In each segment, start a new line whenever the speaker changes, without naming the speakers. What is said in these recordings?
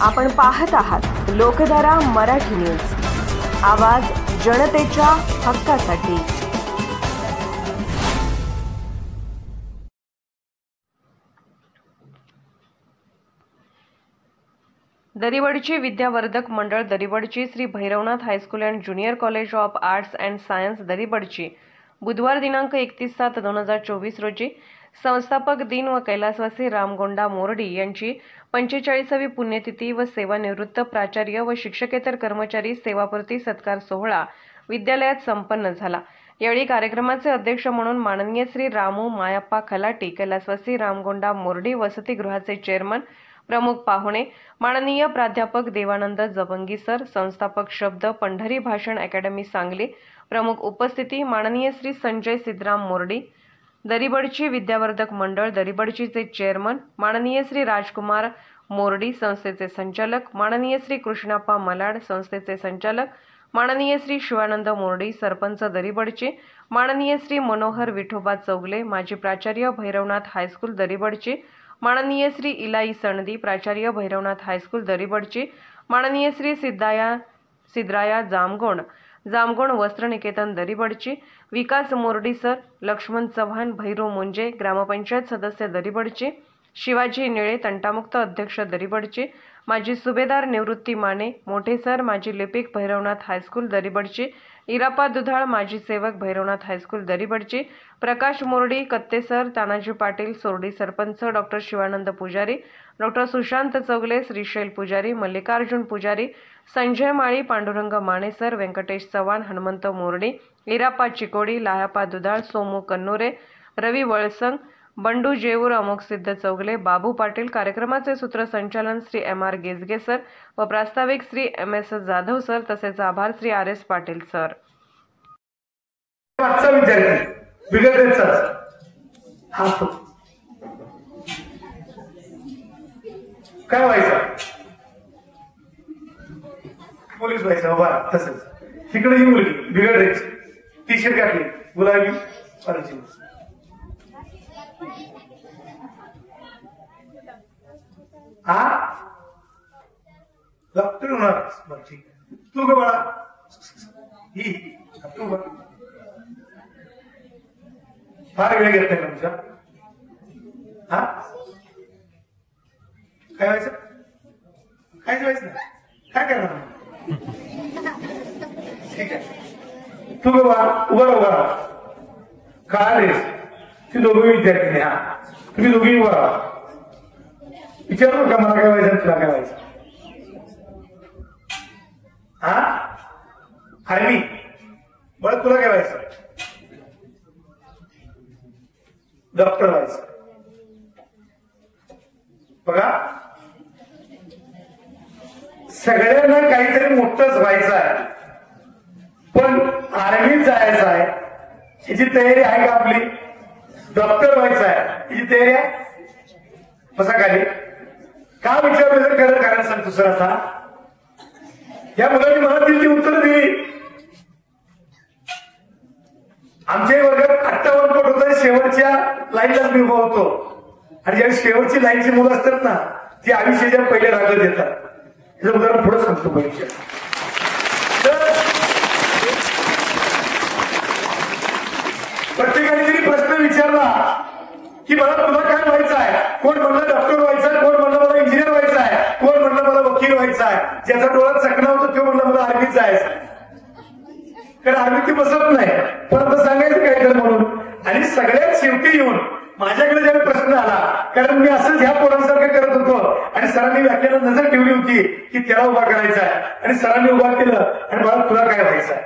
आपण पाहत आहात लोकधारा मराठी न्यूज, आवाज जनतेच्या हक्कासाठी। दरिवडची विद्यावर्धक मंडळ दरिवडची Shri Bhairavnath high school and junior college of arts and science दरिवडची बुधवार दिनांक 31/7/2024 रोजी संस्थापक दिन व कैलासवासी रामगोंडा मोरडी यांची 45वी पुण्यतिथी व सेवानिवृत्त प्राचार्य व शिक्षकेतर कर्मचारी सेवापूर्ती सत्कार सोहळा विद्यालयात संपन्न झाला। यावेळी कार्यक्रमाचे अध्यक्ष म्हणून माननीय श्री रामू मायाप्पा खलाटी कैलासवासी रामगोंडा मोरडी वसतिगृहाचे चेअरमन प्रमुख पाहुणे माननीय प्राध्यापक देवानंद जबंगी सर, संस्थापक शब्द पंढरी भाषण अकॅडमी सांगली प्रमुख उपस्थिती माननीय श्री संजय सिद्धराम मोरडी, दरिवडची विद्यावर्धक मंडळ दरिवडचीचे चेअरमन माननीय श्री राजकुमार मोरडी, संस्थेचे संचालक माननीय श्री कृष्णाप्पा मलाड, संस्थेचे संचालक माननीय श्री शिवानंद मोरडी, सरपंच दरिवडची माननीय श्री मनोहर विठोबा चौगले, माजी प्राचार्य भैरवनाथ हायस्कूल दरिवडची माननीय श्री इलाई सणदी, प्राचार्य भैरवनाथ हायस्कूल दरिवडची माननीय श्री सिद्धराया जामगोण वस्त्र निकेतन दरिवडची, विकास मोरडी सर, लक्ष्मण चव्हाण, भैरू मुंजे, ग्रामपंचायत सदस्य दरिवडची, शिवाजी निळे, तंटामुक्त अध्यक्ष दरिवडची, माजी सुभेदार निवृत्ती माने, मोठे सर, माजी लिपिक भैरवनाथ हायस्कूल दरिवडची, इरापा दुधाळ, माजी सेवक भैरवनाथ हायस्कूल दरिवडची, प्रकाश मोरडी, कत्ते सर, तानाजी पाटील, सोरडी सरपंच, डॉक्टर शिवानंद पुजारी, डॉक्टर सुशांत चौगले, श्रीशैल पुजारी, मल्लिकार्जुन पुजारी, संजय माळी, पांडुरंग माने सर, व्यंकटेश चव्हाण, हनुमंत मोरडी, इरापा चिकोडी, लाहापा दुधाळ, सोमू कन्नोरे, रवी वळसंग, बंडू जेऊर, अमोक सिद्ध चौगले, बाबू पाटील। कार्यक्रमाचे सूत्रसंचालन श्री MR गेजगे सर व प्रास्ताविक श्री MS जाधव सर, तसेच आभार श्री RS पाटील सर।
काय व्हायचं? पोलीस व्हायचं बरं। तसंच तिकडे ही मुलगी बिघडायची, टी-शर्ट घातली गुलाबी पाराची, डॉक्टर होणार। बरं ठीक आहे, तू ग बाळा, ही तू बघ, फार वेळ घेत नाही तुमचा। काय व्हायचं? काहीच व्हायचं नाही, काय करणार? ठीक आहे, तू ग बाळा उभा काय ती दोघी विद्यार्थी, तुम्ही दोघी उभा विचारू का मला काय व्हायचं तुला काय व्हायचं? आर्मी बरं, तुला काय व्हायचं? डॉक्टर व्हायचं। बघा, सगळ्यांना काहीतरी मोठंच व्हायचं आहे, पण आर्मीत जायचं आहे याची तयारी आहे का आपली? डॉक्टर व्हायचं आहे याची तयारी आहे? बसा खाली। का विचारलं खरं कारण सांगतो सर। आता या मुलांनी मला दिली उत्तर दिली। आमच्या वर्गात 58 फूट होतं, शेवटच्या लाईनलाच मी उभा होतो, आणि ज्यावेळी शेवटची लाईनची मुलं असतात ना, ती आयुष्याच्या पहिल्या रागात येतात। याचं उदाहरण पुढे सांगतो परीक्षा। तर प्रत्येकाने जरी प्रश्न विचारला की मला तुला काय व्हायचं आहे, कोण म्हणलं डॉक्टर व्हायचं आहे, कोण म्हणलं मला इंजिनियर व्हायचं आहे, कोण म्हणलं मला वकील व्हायचं आहे, ज्याचा डोळा चकना होतो तो म्हणलं मला आर्मीत जायचं आहे। कारण आर्मीत ती बसत नाही, परत सांगायचं काय तर म्हणून। आणि सगळ्यात शेवटी येऊन माझ्याकडे ज्यावेळी प्रश्न आला, कारण मी असंच ह्या पोरांसारखं करत होतो, आणि सरांनी व्याख्याला नजर ठेवली होती की त्याला उभा करायचा आहे, आणि सरांनी उभा केलं आणि मला तुला काय व्हायचं आहे,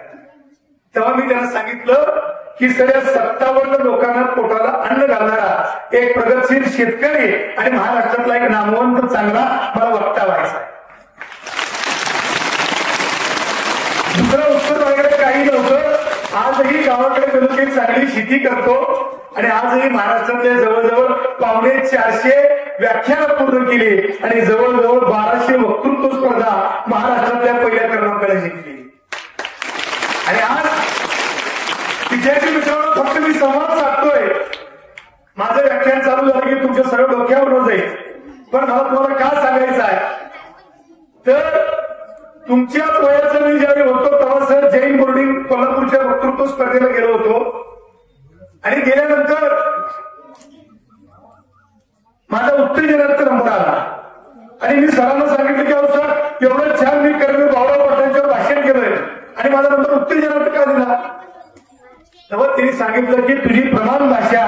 तेव्हा मी त्यांना सांगितलं की सर, या 57 लोकांना पोटाला अन्न घालणारा एक प्रगतशील शेतकरी आणि महाराष्ट्रातला एक नामवंत चांगला मला वक्ता व्हायचा आहे। दुसरं उत्तर वगैरे काही नव्हतं। आजही गावाकडे गेलो की चांगली शेती करतो, आणि आजही महाराष्ट्रातल्या जवळजवळ 450 व्याख्यानं पूर्ण केली, आणि जवळजवळ 1200 वक्तृत्व स्पर्धा महाराष्ट्रातल्या पहिल्या क्रमांकाला जिंकली। आणि आज विद्यार्थी मित्रांनो, फक्त मी संवाद साधतोय, माझं व्याख्यान चालू झालं की तुमच्या सर्व डोक्यावर जाईल, पण मला तुम्हाला का सांगायचं आहे तर तुमच्याच वयाचं मी ज्यावेळी होतो तेव्हा सर जैन बोर्डिंग कोल्हापूरच्या वक्तृत्व स्पर्धेला गेलो होतो आणि गेल्यानंतर माझा उत्तेजनार्थ नंबर आला आणि मी सरांना सांगितलं की अहो सर एवढं छान मी कर्मवीर भाऊराव पाटलांच्यावर भाषण केलंय आणि माझा नंबर उत्तेजनार्थ का दिला. तेव्हा त्यांनी सांगितलं की तुझी प्रमाण भाषा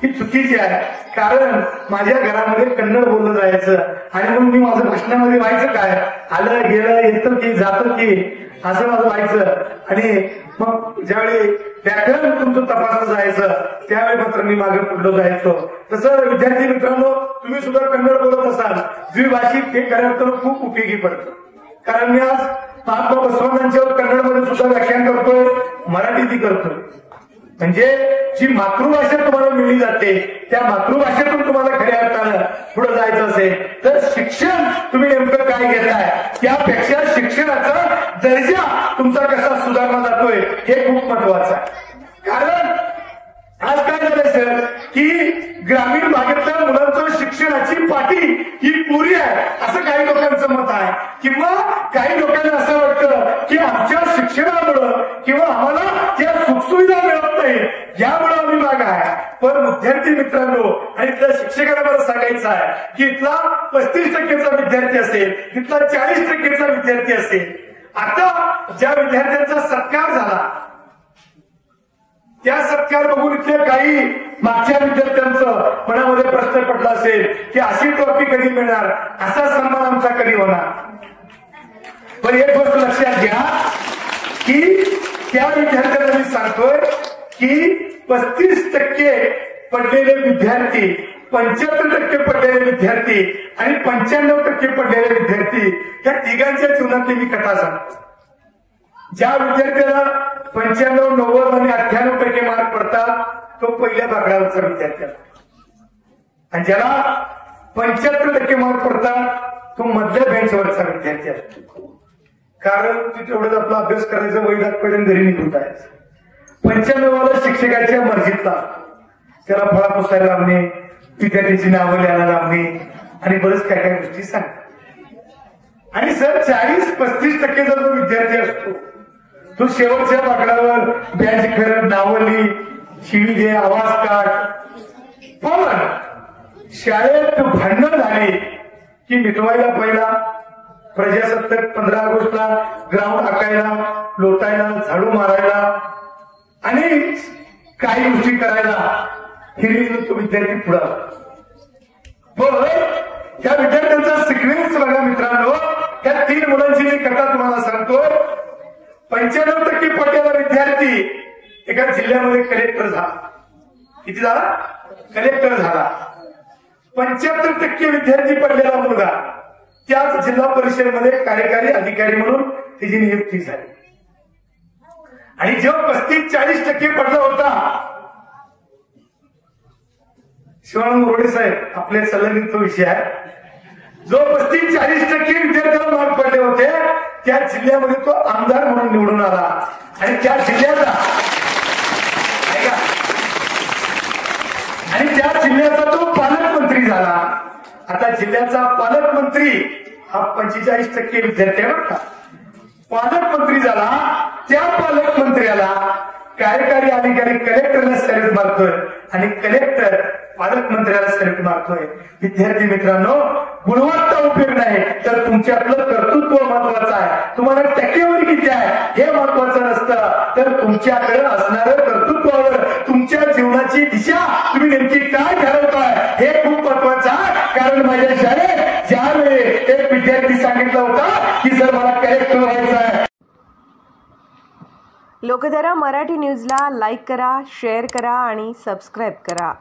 ही चुकीची आहे, कारण माझ्या घरामध्ये कन्नड बोललं जायचं आणि मग मी माझं भाषणामध्ये व्हायचं काय, आलं गेलं येतं की जातं की असं माझं व्हायचं. आणि मग ज्यावेळी व्याकरण तुमचं तपासलं जायचं त्यावेळी मात्र मी मागे पुढलो जायचो. तसं विद्यार्थी मित्रांनो तुम्ही सुद्धा कन्नड बोलत असाल द्विभाषिक हे खऱ्या खूप उपयोगी पडतं. कारण मी आज महात्मा बसवण्णांच्यावर कन्नडमध्ये सुद्धा व्याख्यान करतोय, मराठीतही करतोय. म्हणजे जी मातृभाषा तुम्हाला मिळली जाते त्या मातृभाषेतून तुम्हाला खऱ्या अर्थानं पुढे जायचं असेल तर शिक्षण तुम्ही नेमकं काय घेताय त्यापेक्षा शिक्षणाचा दर्जा तुमचा कसा सुधारला जातोय हे खूप महत्वाचं आहे. कारण आज काय झालंय सर की ग्रामीण भागातल्या मुलांचं शिक्षणाची पाठी ही पुरी आहे असं काही लोकांचं मत आहे, किंवा काही लोकांना असं वाटतं की आमच्या शिक्षणामुळं किंवा आम्हाला त्या सुखसुविधा मिळत नाही यामुळे आम्ही माग आहे. पण विद्यार्थी मित्रांनो आणि इथल्या शिक्षकांना मला सांगायचं आहे की इथला 35% विद्यार्थी असेल, इथला 40% विद्यार्थी असेल, आता ज्या विद्यार्थ्यांचा सत्कार झाला त्या सत्कार बघून इथले काही मागच्या विद्यार्थ्यांचं मनामध्ये प्रश्न पडला असेल की अशी ट्रॉफी कधी मिळणार, असा सन्मान आमचा कधी होणार. पण एक गोष्ट लक्षात घ्या की त्या विद्यार्थ्यांना मी सांगतोय की 35% पडलेले विद्यार्थी, 75% पडलेले विद्यार्थी आणि 95% पडलेले विद्यार्थी या तिघांच्या जीवनातली मी कथा सांगतो. ज्या विद्यार्थ्याला 95, 90 आणि 98% मार्क पडतात तो पहिल्या बाकड्यावरचा विद्यार्थी असतो आणि ज्याला 75% मार्क पडतात तो मधल्या बेंचवरचा विद्यार्थी असतो. कारण ती तेवढंच आपला अभ्यास करायचा वैदात पर्यंत घरी निघून जायचं. 95वाला शिक्षकाच्या मर्जीतला त्याला फळा पुसायला लावणे, विद्यार्थ्याची नावं लिहायला लावणे आणि बरेच काय काय गोष्टी सांगतात. आणि सर 40-35% जो विद्यार्थी असतो तो शेवटच्या बाकड्यावर बँच करत नावली शिवी दे आवाज काढ. पण शाळेत भांडण झाले की मिटवायला पहिला प्रजासत्ताक 15 ऑगस्टला ग्राउंड आकायला, लोटायला, झाडू मारायला आणि काही गोष्टी करायला हिरी तो विद्यार्थी पुढा. पण त्या विद्यार्थ्यांचा सिक्वेन्स बघा मित्रांनो. त्या 3 मुलांची मी कथा तुम्हाला सांगतो. 95% पडलेला विद्यार्थी एका जिल्ह्यामध्ये कलेक्टर झाला. किती झाला? कलेक्टर झाला. 75% विद्यार्थी पडलेला मुलगा त्याच जिल्हा परिषदेमध्ये कार्यकारी अधिकारी म्हणून त्याची नियुक्ती झाली. आणि जो 35-40% पडला होता शिवानंद मोरे साहेब आपल्या सल्ल्याने तो विषय आहे, जो 35-40% विद्यार्थ्याला मार्क पडले होते त्या जिल्ह्यामध्ये तो आमदार म्हणून निवडून आला आणि त्या जिल्ह्याचा तो पालकमंत्री झाला. आता जिल्ह्याचा पालकमंत्री हा 45% विद्यार्थी आहे बरं का. पालकमंत्री झाला, त्या पालकमंत्र्याला कार्यकारी अधिकारी कलेक्टरला सॅल्यूट मारतोय आणि कलेक्टर पालकमंत्र्याला सॅल्यूट मारतोय. विद्यार्थी मित्रांनो, गुणवत्ता उपयोग नाही तर तुमच्यातलं कर्तृत्व महत्वाचं आहे. तुम्हाला टक्केवारी किती आहे हे महत्वाचं नसतं, तर तुमच्याकडे असणारं कर्तृत्वावर तुमच्या जीवनाची दिशा तुम्ही नेमकी काय ठरवताय हे खूप महत्वाचं आहे. कारण माझ्या शाळेत ज्यावेळी एक विद्यार्थी सांगितलं होता की सर मला कलेक्टर व्हायचं आहे.
लोकधारा मराठी न्यूजला लाईक करा, शेअर करा आणि सबस्क्राईब करा.